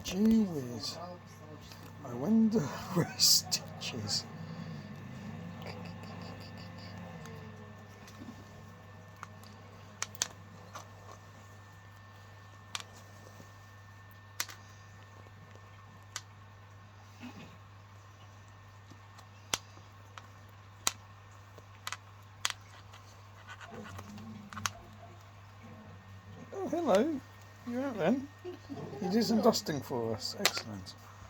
Gee whiz. I wonder where Stitch is. Oh, hello. You're out then. You did some dusting for us. Excellent.